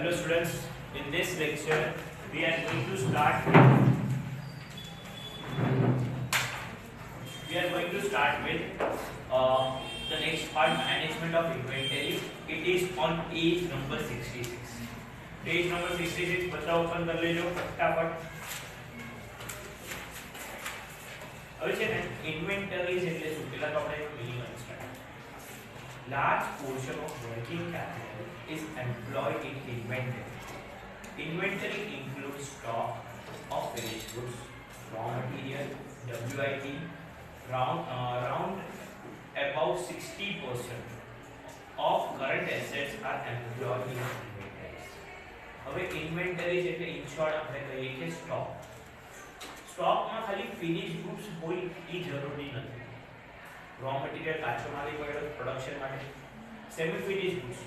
Hello students, in this lecture we are going to start with the next part, management of inventory. It is on page number 66. Page number 66 બધા open કરી લેજો ફટાફટ. હવે છે ને inventories એટલે શું? પહેલા તો આપણે minimum start. Large portion of working capital is employed in inventory. Inventory includes stock of finished goods, raw material, WIP. Around about 60% of current assets are employed in inventories. હવે inventories એટલે in short આપણે કહીએ કે stock. સ્ટોકમાં ખાલી finished goods હોય એ જરૂરી નથી. raw material કાચો માલ પડ્યો પ્રોડક્શન માટે, સેમી ફિનિશ્ડ ગુડ્સ.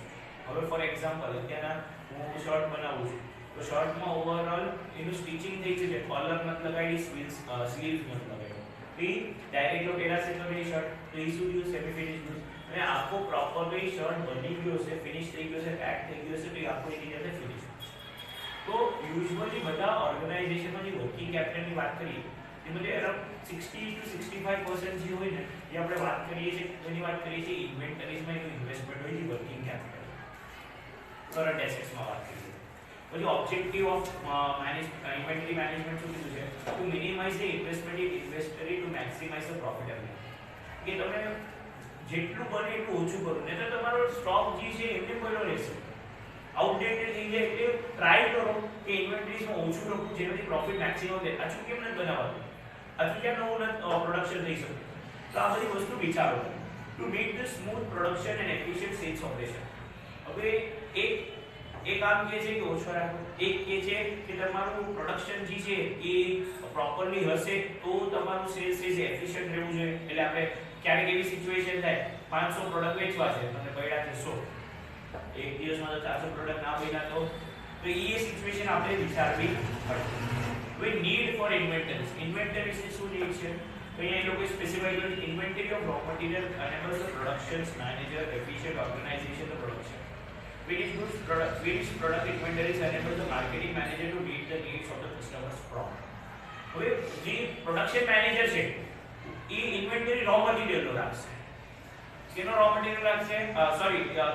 હવે ફોર એક્ઝામ્પલ અત્યારના હું શર્ટ બનાવું છું તો શર્ટમાં ઓવરઓલ એનું સ્ટિચિંગ થઈ ગયું છે, કોલર નથી લગાડી, સ્લીવ્સ નથી લગાડ્યો, એ ડાયરેક્ટ પહેરાશે તો એ શર્ટ તો એ શું થયું? Semi finished goods. અને આખો પ્રોપરલી શર્ટ બની ગયો છે, ફિનિશ થઈ ગયો છે, પેક થઈ ગયો છે, તો એ આખો એની જશે ફિનિશ. તો યુઝ્યુઅલી બધા ઓર્ગેનાઇઝેશનમાં જે વર્કિંગ કેપિટલની વાત કરીએ એમાં અરાઉન્ડ 60 to 65% જે હોય ને એ આપણે વાત કરીએ છીએ, એની વાત કરીએ છીએ ઇન્વેન્ટરીઝમાં એનું ઇન્વેસ્ટમેન્ટ હોય છે વર્કિંગ કેપિટલ, કરન્ટ એસેટ્સમાં વાત કરીએ. પછી ઓબ્જેક્ટિવ ઓફ ઇન્વેન્ટરી મેનેજમેન્ટ શું કીધું છે? To minimise the investment in inventory to maximise the profitability. કે તમે જેટલું બને એટલું ઓછું કરો, નહીં તો તમારો સ્ટોક જે છે એમને પડ્યો રહેશે, આઉટડેટેડ થઈ જાય. એટલે ટ્રાય કરો કે ઇન્વેન્ટરીઝમાં ઓછું રાખવું જેનાથી પ્રોફિટ મેક્સિમમ થાય. આછું કેમ નથી બનાવવાનું? આછું કેમ નવું પ્રોડક્શન થઈ શકે? તો આ બધી વસ્તુ વિચારો to make the smooth production and efficient sales operation. હવે એક કામ કે છે કે ઓછો રાખો, એક કે છે કે તમારું પ્રોડક્શન જે છે એ પ્રોપરલી હશે તો તમારું સેલ્સ છે એફિશિયન્ટ રહેવું જોઈએ. એટલે આપણે ક્યારેક એવી સિચ્યુએશન થાય 500 પ્રોડક્ટ વેચવા છે, તમને પડ્યા છે 100, એક દિવસમાં તો 400 પ્રોડક્ટ ના બન્યા તો એ સિચ્યુએશન આપણે વિચારવી પડશે. હવે નીડ ફોર ઇન્વેન્ટરીઝ. ઇન્વેન્ટરીઝ ની શું નીડ છે? તો અહીંયા એ લોકો સ્પેસિફાઈ કર્યું છે inventory of row material enables the productions manager efficient organization of production. Finished product inventories enable the marketing manager to meet the needs of the customers prompt. હવે જે પ્રોડક્શન મેનેજર છે એ inventory row material નો રાખશે. કેનો row material રાખશે?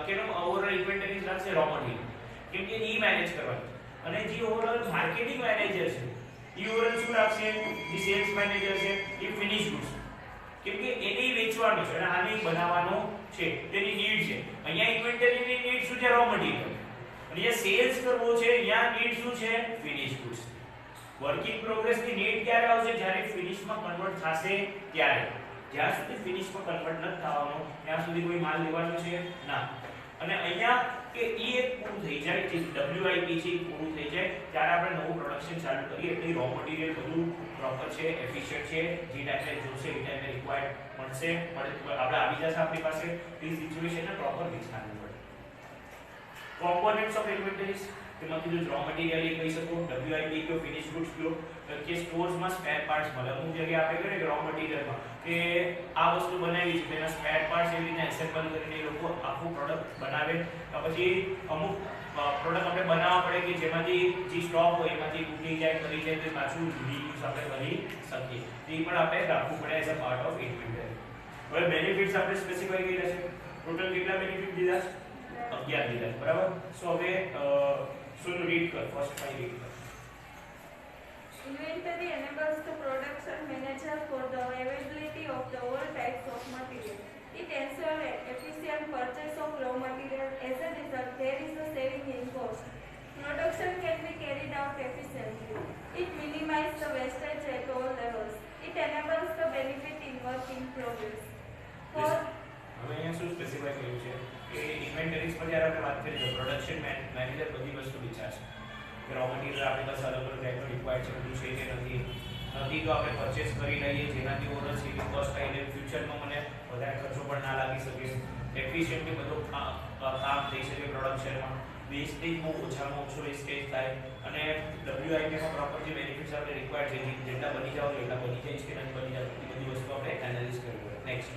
કેનો overall inventory રાખશે? Row material. કેમ કે ઈ manage કરવાનું. અને જે ઓવરઓલ માર્કેટિંગ મેનેજર છે ઈ ઓવરઓલ શું રાખશે? જે સેલ્સ મેનેજર છે એ ફિનિશ ગુડ્સ. કેમ કે એને વેચવાનું છે અને આને બનાવવાનો છે, તેની નીડ છે. અહીંયા ઇન્વેન્ટરીની નીડ શું છે? Row material. અને જે સેલ્સ કરવો છે અહીંયા નીડ શું છે? Finish goods. વર્કિંગ પ્રોગ્રેસની નીડ ક્યારે આવશે? જ્યારે ફિનિશમાં કન્વર્ટ થશે ત્યારે. જ્યાં સુધી ફિનિશમાં કન્વર્ટ ન થવાનો ત્યાં સુધી કોઈ માલ લેવાનો છે ના. અને અહીંયા કે ઈ એક પૂરું થઈ જાય, જે WIP છે પૂરું થઈ જાય ત્યારે આપણે નવું પ્રોડક્શન ચાલુ કરીએ એટલે રો મટીરીયલ બધું પ્રોપર છે, એફિશિયન્ટ છે, જે ટાઈમે જોશે એ ટાઈમે રિક્વાયર્ડ મળશે, આપણે આવી જશે આપણી પાસે. એ સિચ્યુએશનને પ્રોપર વિચારવું પડે. કોમ્પોનેન્ટ્સ ઓફ ઇન્વેન્ટરીઝ તેમાં કીધું રો મટીરીયલ એ કહી શકો, WIP કયો, ફિનિશ ગુડ્સ કયો, કે સ્ટોર્સમાં સ્પેર પાર્ટ્સ મળે. અમુક જગ્યાએ આપણે કહીએ કે રો મટીરીયલમાં કે આ વસ્તુ બનાવી છે તેના સ્પેર પાર્ટ્સ એવી રીતે એસેમ્બલ કરીને એ લોકો આખું પ્રોડક્ટ બનાવે. પછી અમુક પ્રોડક્ટ આપણે બનાવવા પડે કે જેમાંથી જે સ્ટોક હોય એમાંથી તૂટી જાય, કરી જાય તો પાછું રીયુઝ આપણે કરી શકીએ. એ પણ આપણે રાખવું પડે as a part of inventory. હવે બેનિફિટ્સ આપણે સ્પેસિફાઈ કર્યા છે. ટોટલ કેટલા બેનિફિટ દીધા? 11 દીધા, બરાબર. સો હવે શું રીડ કર, ફર્સ્ટ ફાઈવ રીડ કર. Inventory enables the production manager for the availability of the all types of material. It ensures efficient purchase of raw material. As a result, there is a saving in cost. Production can be carried out efficiently. It minimizes the wastage at all levels. It enables the benefit in work in progress. For હવે અહીંયા શું specify કર્યું છે કે inventories પર જ્યારે આપણે વાત કરીએ તો પ્રોડક્શન મેનેજર બધી વસ્તુ વિચારશે કે રો મટીરીયલ આપણી પાસે અલગ અલગ ટાઈપનું રિક્વાયર્ડ છે, બધું છે કે નથી તો આપણે પરચેસ કરી લઈએ જેનાથી ઓવરઓલ સેવિંગ કોસ્ટ થાય એટલે ફ્યુચરમાં મને વધારે ખર્ચો પણ ના લાગી શકે, એફિશિયન્ટલી બધું કામ થઈ શકે પ્રોડક્શનમાં, વેસ્ટેજ બહુ ઓછામાં ઓછો વેસ્ટેજ થાય. અને WIPમાં પ્રોપર જે બેનિફિટ્સ આપણે રિક્વાયર્ડ છે જેટલા બની જાવ એટલા બની જાય છે કે નથી બની જાવ એ બધી વસ્તુ આપણે એનાલિસિસ કરવી પડે. Next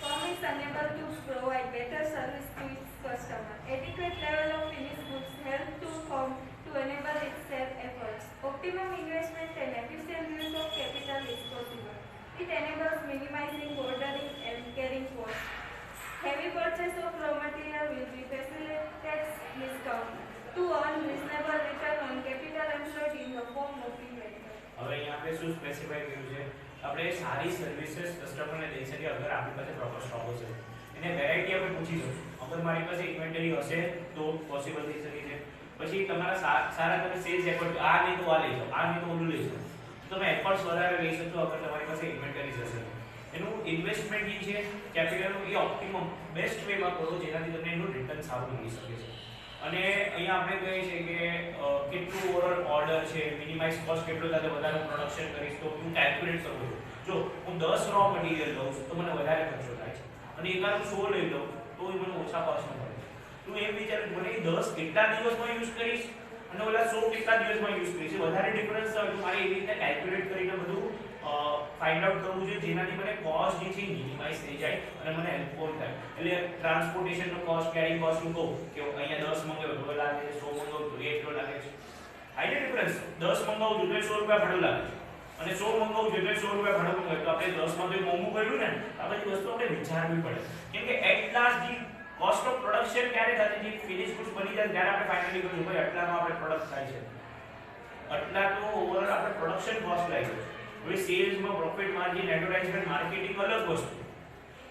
Firm is unable to provide better service to its customer. Adequate level of finished goods help to firm to enable its sales efforts. Optimum investment and efficient use of capital is possible. It enables minimizing ordering and carrying costs. Heavy purchase of raw material will be facilitates discount to earn reasonable return on capital employed in the form of inventory. હવે અહીંયા આપણે શું specify કર્યું છે આપણે સારી services કસ્ટમરને દઈ શકીએ અગર આપણી પાસે પ્રોપર સ્ટોક હશે એને વેરાયટી આપણે પૂછી શકીશું અગર મારી પાસે ઇન્વેન્ટરી હશે તો પોસિબલ થઈ શકે છે પછી તમારા સારા તમે સેલ્સ એફર્ટ આ નહીં તો આ લઈ જાઓ આ નહીં તો ઓલું લઈ જાઓ તો તમે એફર્ટ્સ વધારે લઈ શકશો અગર તમારી પાસે ઇન્વેન્ટરી હશે એનું ઇન્વેસ્ટમેન્ટ જે છે કેપિટલનું એ ઓપ્ટિમમ બેસ્ટ વેમાં કરો જેનાથી તમને એનું રિટર્ન સારું મળી શકે છે અને અહીંયા આપણે કહીએ છીએ કે કેટલું ઓવરઓલ ઓર્ડર છે મિનિમાઇઝ કોસ્ટ કેટલો સાથે વધારે પ્રોડક્શન કરીશ તો હું કેલ્ક્યુલેટ કરું છું જો હું 10 રો મટીરીયલ લઉં છું તો મને વધારે ખર્ચો થાય છે અને એકાદ હું 100 લઈ લઉં તો એ મને ઓછા કોસ્ટમાં પડે તું એમ વિચાર મને 10 કેટલા દિવસમાં યુઝ કરીશ અને ઓલા 100 કેટલા દિવસમાં યુઝ કરીશ વધારે ડિફરન્સ થાય તો મારે એવી રીતે કેલ્ક્યુલેટ કરીને બધું ફાઇન્ડ આઉટ કરવું જોઈએ જેનાથી મને કોસ્ટ જે છે મિનિમાઇઝ થઈ જાય અને મને હેલ્પફુલ થાય એટલે ટ્રાન્સપોર્ટેશનનો કોસ્ટ કેરિંગ કોસ્ટ હું કહું કે અહીંયા 10 મંગાવ્યો તો લાગે છે 100 મંગાવ્યો તો એટલો લાગે છે હાઈ ડિફરન્સ 10 મંગાવું તો 100 રૂપિયા ભાડું લાગે છે અને 100 મંગાવું તો 100 રૂપિયા ભાડું મંગાવ્યું તો આપણે 10 માં તો મોંઘું કર્યું ને આ બધી વસ્તુ આપણે વિચારવી પડે કેમ કે એટ લાસ્ટ જે કોસ્ટ ઓફ પ્રોડક્શન ક્યારે થાય જે ફિનિશ ગુડ્સ બની જાય ત્યારે આપણે ફાઇનલી કહીશું ભાઈ આટલામાં આપણે પ્રોડક્ટ થાય છે આટલા તો ઓવરઓલ આપણે પ્રોડક્શન કોસ્ટ લાગ્યો છે હવે સેલ્સમાં પ્રોફિટ માર્જિન એડવર્ટાઇઝમેન્ટ માર્કેટિંગ અલગ વસ્તુ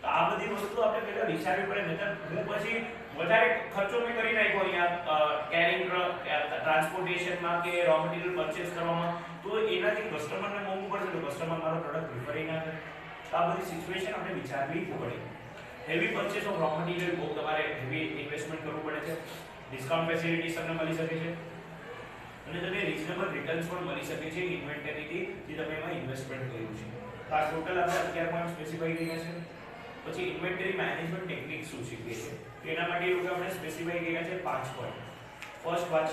તો આ બધી વસ્તુ આપણે પહેલા વિચારવી પડે નહીતર હું પછી વધારે ખર્ચો મેં કરી નાખ્યો અહીંયા કેરિંગ ટ્રાન્સપોર્ટેશનમાં કે રો મટીરીયલ પરચેસ કરવામાં તો એનાથી કસ્ટમરને મોંઘું પડશે તો કસ્ટમર મારો પ્રોડક્ટ પ્રિફર ના કરે તો આ બધી સિચ્યુએશન આપણે વિચારવી પડે heavy purchase of row material બહુ તમારે હેવી ઇન્વેસ્ટમેન્ટ કરવું પડે છે ડિસ્કાઉન્ટ ફેસિલિટીઝ તમને મળી શકે છે અને તમને રીઝનેબલ રિટર્ન્સ પણ મળી શકે છે ઇન્વેન્ટરીથી જે તમે એમાં ઇન્વેસ્ટમેન્ટ કર્યું છે તો આ ટોટલ આપણે 11 પોઈન્ટ સ્પેસિફાઈ કર્યા છે પછી ઇન્વેન્ટરી મેનેજમેન્ટ ટેકનિક શું શીખીએ છે તો એના માટે એવું કે આપણે સ્પેસિફાઈ કર્યા છે 5 પોઈન્ટ ફર્સ્ટ વાચ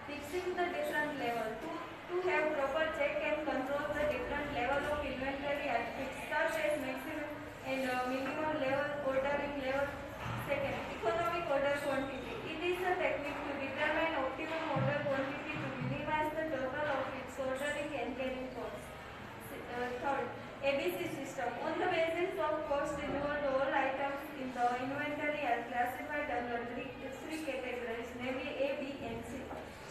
Fixing the different level to have proper check and control the different level of inventory aspects such as maximum and minimum level ordering level. Second, economic order quantity. It is a technique to determine optimum order quantity to minimize the total of its ordering and carrying costs. Third, ABC system. On the basis of cost involved, all items in the inventory are classified under three categories, namely A, B, and C.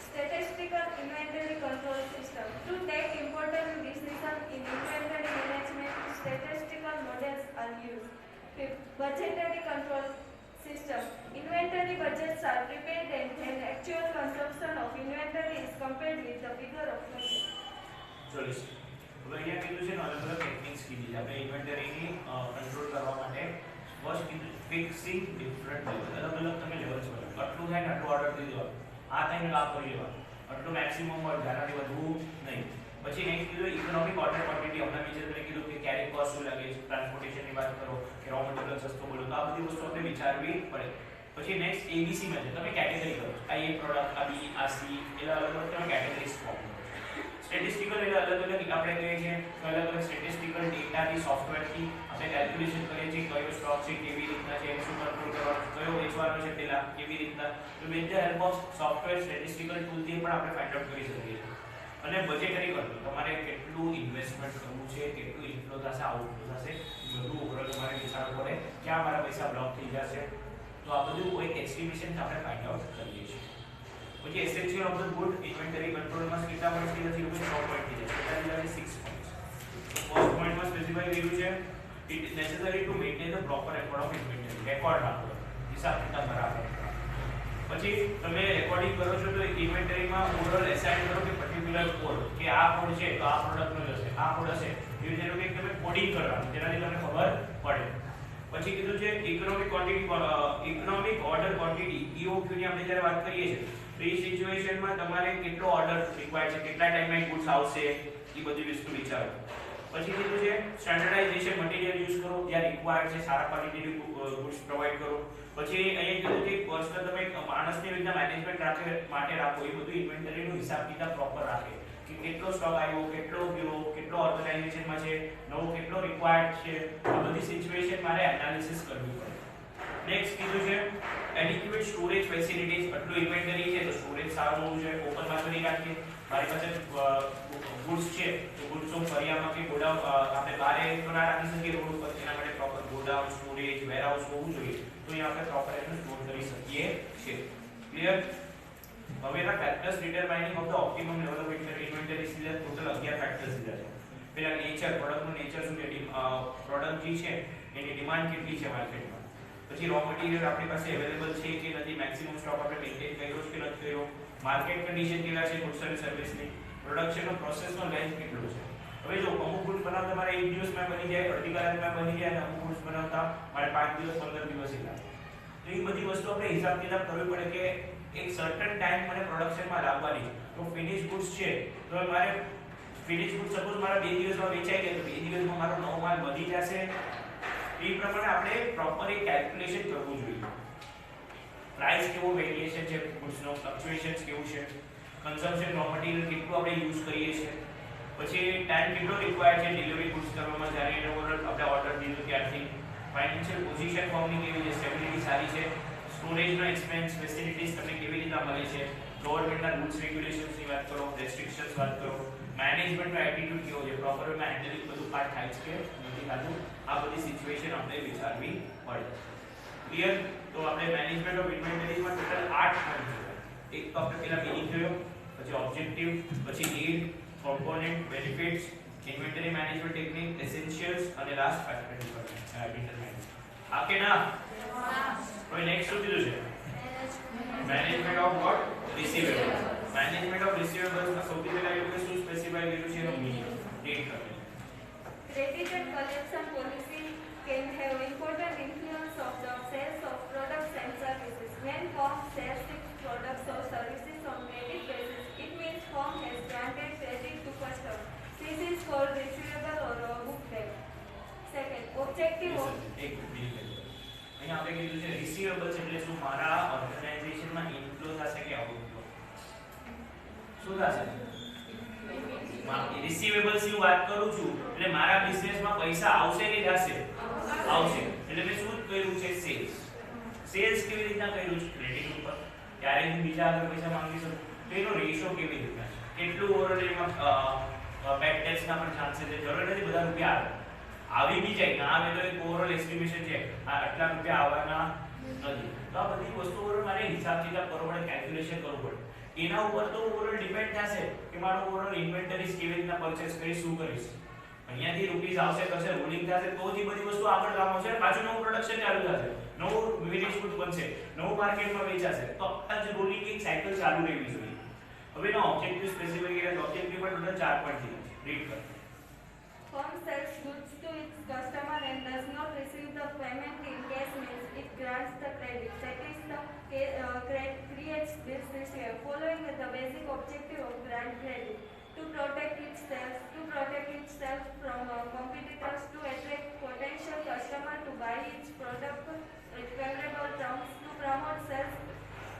Statistical inventory control system. To take important decisions in inventory management, statistical models are used. Fifth, budgetary control system. Inventory budgets are prepared and then actual consumption of inventory is compared with the figure of budget. હવે અહીંયા કીધું છે ને અલગ અલગ techniques કીધી છે આપણે ઇન્વેન્ટરીની કંટ્રોલ કરવા માટે ફર્સ્ટ કીધું ફિક્સિંગ ડિફરન્ટ લેવલ અલગ અલગ તમે લેવલ્સ બનાવો આટલું થાય ને આટલું ઓર્ડર કરી દેવાનું આ થાય ને આ કરી દેવાનું આટલું મેક્સિમમ હોય જાનાથી વધવું નહીં પછી નેક્સ્ટ કીધું ઇકોનોમિક ઓર્ડર ક્વોન્ટિટી હમણાં મેં તમને કીધું કે કેરિંગ કોસ્ટ શું લાગે છે ટ્રાન્સપોર્ટેશનની વાત કરો કે રો મટીરીયલ સસ્તો બોલો તો આ બધી વસ્તુ આપણે વિચારવી પડે પછી નેક્સ્ટ એબીસી માં છે તમે કેટેગરી કરો આ એ પ્રોડક્ટ આ બી આ સી એલા અલગ અલગ તમે કેટેગરીઝ ફોર્મ કરો સ્ટેટિસ્ટિકલ એટલે અલગ અલગ આપણે કહીએ છીએ અલગ અલગ સ્ટેટિસ્ટિકલ ડેટાની સોફ્ટવેરથી આપણે કેલ્ક્યુલેશન કરીએ છીએ કયો સ્ટોક છે કેવી રીતના છે એનું શું કંટ્રોલ કરવાનું કયો વેચવાનો છે પેલા કેવી રીતના તો with the help of software statistical ટૂલથી પણ આપણે ફાઇન્ડ આઉટ કરી શકીએ છીએ અને બજેટરી કંટ્રોલ તમારે કેટલું ઇન્વેસ્ટમેન્ટ કરવું છે કેટલું ઇનફ્લો થશે આઉટફ્લો થશે બધું ઓવરઓલ તમારે વિચારવું પડે ક્યાં મારા પૈસા બ્લોક થઈ જશે તો આ બધું કોઈ એસ્ટિમેશન આપણે ફાઇન્ડ આઉટ કરીએ છીએ પછી essential of the good inventory કંટ્રોલમાં કેટલા પોઈન્ટ કીધા છે લોકો 6 પોઈન્ટ કીધા છે ટોટલ 6 પોઈન્ટ્સ ફર્સ્ટ પોઈન્ટમાં સ્પેસિફાઈ કર્યું છે it is necessary two maintain the proper record of inventory record રાખો હિસાબ કિતાબ બરાબર પછી તમે રેકોર્ડિંગ કરો છો તો ઇન્વેન્ટરીમાં ઓવરઓલ એસાઇન કરો કે પર્ટિક્યુલર કોડ કે આ કોડ છે તો આ પ્રોડક્ટનો જ હશે આ કોડ હશે એવી રીતે કે તમે કોડિંગ કરવાનું જેનાથી તમને ખબર પડે પછી કીધું છે ઇકોનોમિક ઓર્ડર ક્વોન્ટિટી EOQ ની આપણે જ્યારે વાત કરીએ છીએ તો એ સિચ્યુએશનમાં તમારે કેટલો ઓર્ડર રિક્વાયર્ડ છે કેટલા ટાઈમમાં ગુડ્સ આવશે એ બધી વસ્તુ વિચારો પછી કીધું છે સ્ટાન્ડર્ડાઇઝેશન મટીરીયલ યુઝ કરો જ્યાં રિક્વાયર્ડ છે સારા ક્વોલિટીની ગુડ્સ પ્રોવાઈડ કરો પછી અહીંયા કીધું કે પર્સનલ તમે માણસની રીતના મેનેજમેન્ટ માટે રાખો એ બધું ઇન્વેન્ટરીનો હિસાબ કિતાબ પ્રોપર રાખે કે કેટલો સ્ટોક આવ્યો કેટલો ગયો કેટલો ઓર્ગેનાઇઝ ઓર્ગેનાઇઝેશનમાં છે, નવો કેટલો રિક્વાયર્ડ છે, આ બધી સિચ્યુએશન મારે એનાલિસિસ કરવી પડે. નેક્સ્ટ કીધું છે એડિક્યુએટ સ્ટોરેજ ફેસિલિટીઝ. આટલું ઇન્વેન્ટરી છે તો સ્ટોરેજ સારું હોવું જોઈએ, ઓપનમાં તો નહીં રાખીએ. મારી પાસે ગુડ્સ છે તો ગુડ્સ હું ફરિયામાં કે ગોડાઉન આપણે બારે તો ના રાખી શકીએ રોડ ઉપર, એના માટે પ્રોપર ગોડાઉન, સ્ટોરેજ, વેરહાઉસ હોવું જોઈએ. તો અહીંયા આપણે પ્રોપર એને સ્ટોર કરી શકીએ છીએ. ક્લિયર? હવે એના factors determining of the optimum level of inventory સીધા ટોટલ 11 ફેક્ટર્સ દીધા છે. પહેલા નેચર, પ્રોડક્ટનું નેચર શું છે, પ્રોડક્ટ જે છે એની ડિમાન્ડ કેટલી છે માર્કેટમાં. પછી રો મટીરીયલ આપણી પાસે અવેલેબલ છે કે નથી, મેક્સિમમ સ્ટોક આપણે મેન્ટેન કર્યો છે કે નથી કર્યો, માર્કેટ કન્ડિશન કેવા છે ગુડ્સ અને સર્વિસની, પ્રોડક્શનનો પ્રોસેસનો લેન્થ કેટલો છે. હવે જો અમુક ગુડ્સ બનાવતા મારે 1 દિવસમાં બની જાય, અડધી કલાકમાં બની જાય, અને અમુક ગુડ્સ બનાવતા મારે 5 દિવસ 15 દિવસ લાગે. તો એ બધી વસ્તુ આપણે હિસાબ કિતાબ કરવી પડે કે એક સર્ટન ટાઈમ મને પ્રોડક્શનમાં લાવવાની છે. તો ફિનિશ ગુડ્સ છે તો મારે ફિનિશ ગુડ્સ સપોઝ મારા 2 દિવસમાં વેચાઈ જાય તો 2 દિવસમાં મારો નવો માલ વધી જશે. એ પ્રમાણે આપણે પ્રોપર એક કેલ્ક્યુલેશન કરવું જોઈએ. પ્રાઇસ કેવો વેરિએશન છે ગુડ્સનો, ફ્લક્ચ્યુએશન્સ કેવું છે, કન્ઝમ્પશન રો મટીરીયલ કેટલું આપણે યુઝ કરીએ છીએ, પછી ટાઈમ કેટલો રિક્વાયર્ડ છે ડિલિવરી ગુડ્સ કરવામાં, જ્યારે એનો આપણે ઓર્ડર દીધો ત્યારથી, ફાઇનાન્શિયલ પોઝિશન ફોર્મની કેવી છે, સ્ટેબિલિટી સારી છે, સ્ટોરેજનો એક્સપેન્સ ફેસિલિટીઝ તમને કેવી રીતે મળે છે, ગવર્નમેન્ટના રૂલ્સ રેગ્યુલેશન્સની વાત કરો, રેસ્ટ્રિક્શન્સ વાત કરો, મેનેજમેન્ટનો એટીટ્યુડ કેવો છે, પ્રોપર વેમાં હેન્ડલિંગ બધું પાર્ટ થાય છે કે નથી થતું, આ બધી સિચ્યુએશન આપણે વિચારવી પડે. ક્લિયર? તો આપણે મેનેજમેન્ટ ઓફ ઇન્વેન્ટરીમાં ટોટલ 8 પોઈન્ટ છે. એક તો આપણે પહેલા મીનિંગ જોયો, પછી ઓબ્જેક્ટિવ, પછી need, component, benefits, inventory management technique, essentials અને લાસ્ટ ફેક્ટર ડિટરમાઇન. આ કે ના? હવે નેક્સ્ટ શું કીધું છે? Management of what? Receivables. Management of receivables માં સૌથી પહેલા એવું કે શું સ્પેસિફાઈ કર્યું છે એનો મીનિંગ રીડ કરો. Credit and collection policy can have important influence of the sales of products and services. When firm sells its products or services on credit basis, it means firm has granted credit to customers. This is called receivable or book debt. Second, objective of એક minute. અહીંયા આપણે કીધું છે receivables એટલે શું, મારા ઓર્ગેનાઇઝેશનમાં inflow થશે કે આઉટફ્લો? શું થશે? રિસીવેબલ્સ ની વાત કરું છું એટલે મારા બિઝનેસમાં પૈસા આવશે કે જશે? આવશે. એટલે મેં શું કર્યું છે? સેલ્સ. સેલ્સ કેવી રીતના કર્યું છે? ક્રેડિટ ઉપર. ત્યારે હું બીજા આગળ પૈસા માંગી શકું તો એનો રેશિયો કેવી રીતના છે, કેટલું ઓવરઓલ એમાં બેડ ટેક્સના પણ ચાન્સીસ છે. જરૂર નથી બધા રૂપિયા આવી બી જાય, ના આવે તો એક ઓવરઓલ એસ્ટિમેશન છે આ આટલા રૂપિયા આવવાના નથી. તો આ બધી વસ્તુઓ મારે હિસાબ કિતાબ કરવો પડે, કેલ્ક્યુલેશન કરવું પડે. એના ઉપર તો ઓવરઓલ ડિપેન્ડ થશે કે મારો ઓવરઓલ ઇન્વેન્ટરીઝ કેવી રીતના પરચેસ કરીશ, શું કરીશ. અહીંયાથી રૂપીસ આવશે કરશે, રોલિંગ થશે તો જ બધી વસ્તુ આગળ કામ આવશે, પાછું નવું પ્રોડક્શન ચાલુ થશે, નવું વિનિશ ગુડ બનશે, નવું માર્કેટમાં વેચાશે. તો આ જ રોલિંગ એક સાયકલ ચાલુ રહેવી જોઈએ. હવે એનો ઓબ્જેક્ટિવ સ્પેસિફાઈ કર્યા, ઓબ્જેક્ટિવ પર ટોટલ 4 પોઈન્ટ છે. રીડ કરો. firm sells goods to its customer and does not receive the payment in cash means it grants the credit. That is the creates this receiver. Following the basic objective of grant credit to protect itself from competitors, to attract potential customer to buy its product at favorable terms, to promote sales,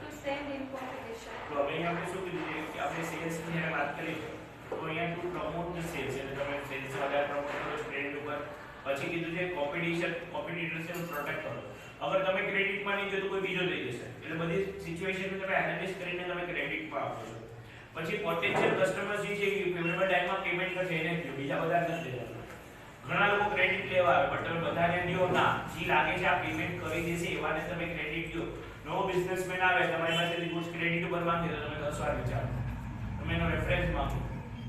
to stand in competition. તો હવે આપણે શું કીધું છે કે આપણે cells ની જ્યારે વાત કરી તો અહીંયા ટુ પ્રમોટ ધ સેલ્સ એટલે તમે સેલ્સ વધારે પ્રમોટ કરો ટ્રેન્ડ ઉપર. પછી કીધું છે કોમ્પિટિટર્સને પ્રોટેક્ટ કરો. અગર તમે ક્રેડિટમાં નહીં જો તો કોઈ બીજો લઈ જશે, એટલે બધી સિચ્યુએશન તમે એનાલિસિસ કરીને તમે ક્રેડિટમાં આપો છો. પછી પોટેન્શિયલ કસ્ટમર્સ જે છે એ ફેવરેબલ ટાઈમમાં પેમેન્ટ કરશે એને જ બીજા બધા નથી દેતા. ઘણા લોકો ક્રેડિટ લેવા આવે બટ તમે બધાને દો ના, જે લાગે છે આ પેમેન્ટ કરી દેશે એવાને તમે ક્રેડિટ દો. નવો બિઝનેસમેન આવે તમારી પાસેથી ગુડ્સ ક્રેડિટ ઉપર માંગે તો તમે 10 વાર વિચારો, તમે એનો રેફરન્સ માંગો,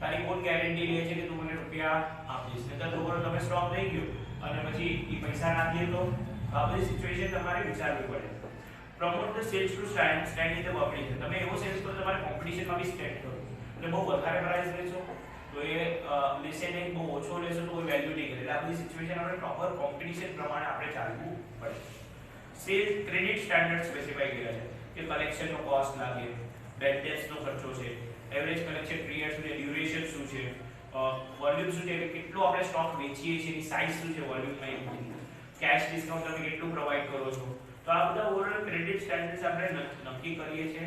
તારી કોણ ગેરંટી લે છે કે તું મને રૂપિયા આપીશ, નહીતર તો તમે સ્ટોક લઈ ગયો અને પછી એ પૈસા ના દે તો આ બધી સિચ્યુએશન તમારે વિચારવી પડે. Promote the sales to stand in the competition. તમે એવો સેલ્સ કરો તમારે કોમ્પિટિશનમાં બી સ્ટેન્ડ કરો. એટલે બહુ વધારે પ્રાઇસ લેશો તો એ લેશે નહીં, બહુ ઓછો લેશો તો કોઈ વેલ્યુ નહીં કરે. એટલે આ બધી સિચ્યુએશન આપણે પ્રોપર કોમ્પિટિશન પ્રમાણે આપણે ચાલવું પડે. સેલ્સ ક્રેડિટ સ્ટાન્ડર્ડ સ્પેસિફાઈ કર્યા છે કે કલેક્શનનો કોસ્ટ લાગે, બેડ ડેટ્સનો ખર્ચો છે, એવરેજ કલેક્શન પીરિયડ શું છે, ડ્યુરેશન શું છે, વોલ્યુમ શું છે, કેટલો આપણે સ્ટોક વેચીએ છીએ, એની સાઇઝ શું છે વોલ્યુમમાં, કેશ ડિસ્કાઉન્ટ તમે કેટલું પ્રોવાઈડ કરો છો. તો આ બધા ઓવરઓલ ક્રેડિટ સ્ટાન્ડર્ડ્સ આપણે નક્કી કરીએ છીએ.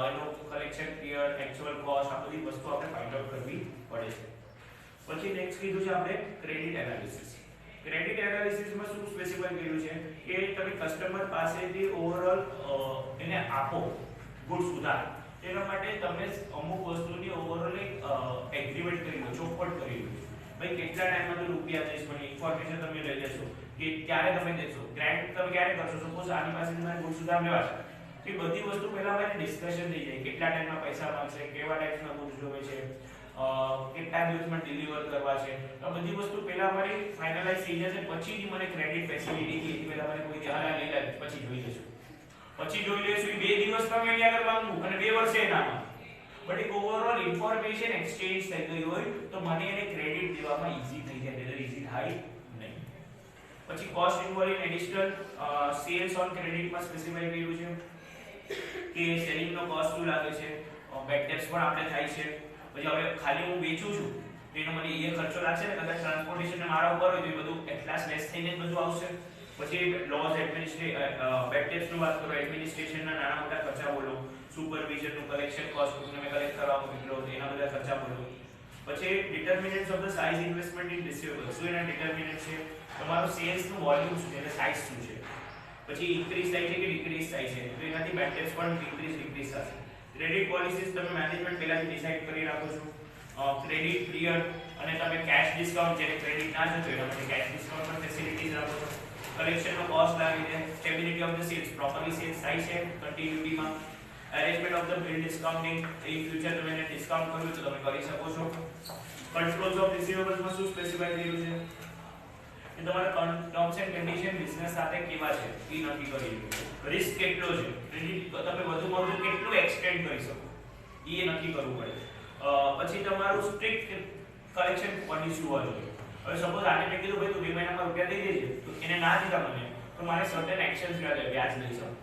એનો કલેક્શન પીરિયડ, એક્ચ્યુઅલ કોસ્ટ, આ બધી વસ્તુ આપણે ફાઇન્ડ આઉટ કરવી પડે છે. પછી નેક્સ્ટ કીધું છે આપણે ક્રેડિટ એનાલિસિસ. ક્રેડિટ એનાલિસિસમાં શું સ્પેસિફાઈ કર્યું છે કે તમે કસ્ટમર પાસેથી ઓવરઓલ એને આપો ગુડ્સ ઉધાર, તેના માટે તમે અમુક વસ્તુની ઓવરઓલ એક એગ્રીમેન્ટ કરી લો, ચોખવટ કરી લો. ભાઈ કેટલા ટાઈમમાં તો રૂપિયા દઈશ, મને ઇન્ફોર્મેશન તમે લઈ લેશો કે ક્યારે તમે દેશો, ગ્રાન્ટ તમે ક્યારે કરશો. સપોઝ આની પાસે તમારે ગુડ્સ ઉધાર લેવા છે, એ બધી વસ્તુ પહેલા મારે ડિસ્કશન થઈ જાય, કેટલા ટાઈમમાં પૈસા માંગશે, કેવા ટાઈપના ગુડ્સ જોવે છે, કેટલા દિવસમાં ડિલિવર કરવા છે. આ બધી વસ્તુ પહેલા મારી ફાઇનલાઇઝ થઈ જશે, પછી જ મને ક્રેડિટ ફેસિલિટી કે પહેલા મને કોઈ ધ્યાન લઈ લે, પછી જોઈ લેશું. પછી જોઈ લેશું 2 દિવસ તમે અહીંયા આગળ માંગુ અને 2 વર્ષે ના માંગુ, બટ એક ઓવરઓલ ઇન્ફોર્મેશન એક્સચેન્જ થઈ ગઈ હોય તો મને એને ક્રેડિટ દેવામાં ઈઝી થઈ જાય, એટલે ઈઝી થાય નહીં. પછી cost involve in additional sales on ક્રેડિટમાં સ્પેસિફાઈ કર્યું છે કે સેલિંગ નો કોસ્ટ શું લાગે છે, બેડ ડેટ્સ પણ આપણે થાય છે. પછી હવે ખાલી હું વેચું છું તો એનો મને એ ખર્ચો લાગશે ને, કદાચ ટ્રાન્સપોર્ટેશન મારા ઉપર હોય તો એ બધું એટલા લેસ થઈને જ બધું આવશે. પછી લોસ બેડ ડેટ્સનું વાત કરો, એડમિનિસ્ટ્રેશનના નાના મોટા ખર્ચા બોલો, સુપરવિઝનનું કલેક્શન કોસ્ટ તમે કલેક્ટ કરવા મોકલો એના બધા ખર્ચા બોલો. પછી determinants of the size investment in receivables, શું એના ડિટર્મિનન્ટ છે, તમારું સેલ્સનું વોલ્યુમ શું છે, એટલે સાઇઝ શું છે. પછી ઇન્ક્રીઝ થાય છે કે ડિક્રીઝ થાય છે, તો એનાથી બેડ ડેટ્સ પણ ડિક્રીઝ થશે. ક્રેડિટ પોલિસીસ તમે મેનેજમેન્ટ પહેલાથી ડિસાઈડ કરી રાખો છો. ક્રેડિટ પીરિયડ અને તમે કેશ ડિસ્કાઉન્ટ, જેને ક્રેડિટ ના જતો એના માટે કેશ ડિસ્કાઉન્ટ પણ ફેસિલિટીઝ રાખો છો. કલેક્શનનો કોસ્ટ લાવી દે, stability of the sales, properly sales થાય છે કન્ટિન્યુટીમાં. Arrangement of the bill discounting, in future તમે એને ડિસ્કાઉન્ટ કરવું તો તમે કરી શકો છો. કંટ્રોલ્સ ઓફ રિસીવેબલ્સમાં શું સ્પેસિફાઈ કર્યું છે કે તમારા ટર્મ્સ એન્ડ કન્ડિશન બિઝનેસ સાથે કેવા છે એ નક્કી કરી લો. રિસ્ક કેટલો છે, ક્રેડિટ તમે વધુમાં વધુ કેટલું એક્સટેન્ડ કરી શકો એ નક્કી કરવું પડે. પછી તમારું સ્ટ્રિક્ટ કલેક્શન પોલિસી હોવા જોઈએ. હવે સપોઝ આને મેં કીધું ભાઈ તું 2 મહિનામાં રૂપિયા દઈ દેજે, તો એને ના દીધા મને, તો મારે સર્ટેન એક્શન્સ લેવા જોઈએ, વ્યાજ લઈ શકું.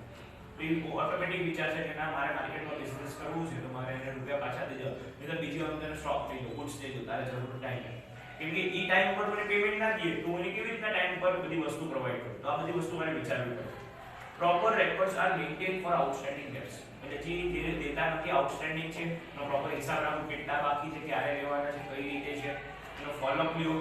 તો એ ઓટોમેટિક વિચાર છે કે ના મારે માર્કેટમાં બિઝનેસ કરવું છે તો મારે એને રૂપિયા પાછા દઈ દો, નહીં તો બીજી વાર તને સ્ટોક થઈ ગયો, ગુડ્સ થઈ ગયો, તારે જરૂર ટાઈમ. કેમ કે એ ટાઈમ પર મને પેમેન્ટ ના દે તો મને કેવી રીતના ટાઈમ પર બધી વસ્તુ પ્રોવાઈડ કરું, તો આ બધી વસ્તુ મારે વિચારવી પડે. Proper records are maintain for outstanding debts, એટલે જે ડેટા નથી આઉટસ્ટેન્ડિંગ છે એનો પ્રોપર હિસાબ રાખો, કેટલા બાકી છે, ક્યારે લેવાના છે, કઈ રીતે છે, એનો ફોલોઅપ લ્યો.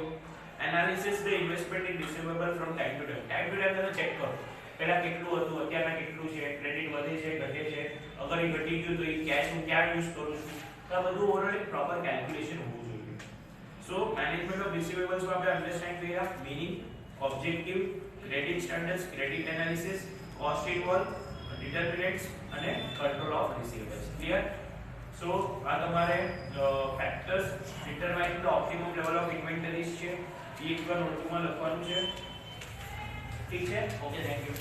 Analysis the investment in receivable from time to time, time to time તમે ચેક કરો પહેલા કેટલું હતું, અત્યારના કેટલું છે, ક્રેડિટ વધે છે, ઘટે છે, અગર એ ઘટી ગયું તો એ કેશ હું ક્યાં યુઝ કરું છું, તો આ બધું ઓવરઓલ એક પ્રોપર કેલ્ક્યુલેશન હોવું જોઈએ. સો મેનેજમેન્ટ ઓફ રિસીવેબલ્સ માં આપણે અન્ડરસ્ટેન્ડ કર્યા meaning, objective, credit standards, credit analysis, cost involve, determinants અને કંટ્રોલ ઓફ રિસીવેબલ્સ. ક્લિયર? સો આ તમારે factors determine the optimum level of inventories છે, એ એક નોટબુકમાં લખવાનું છે. ઠીક છે? Okay, thank you.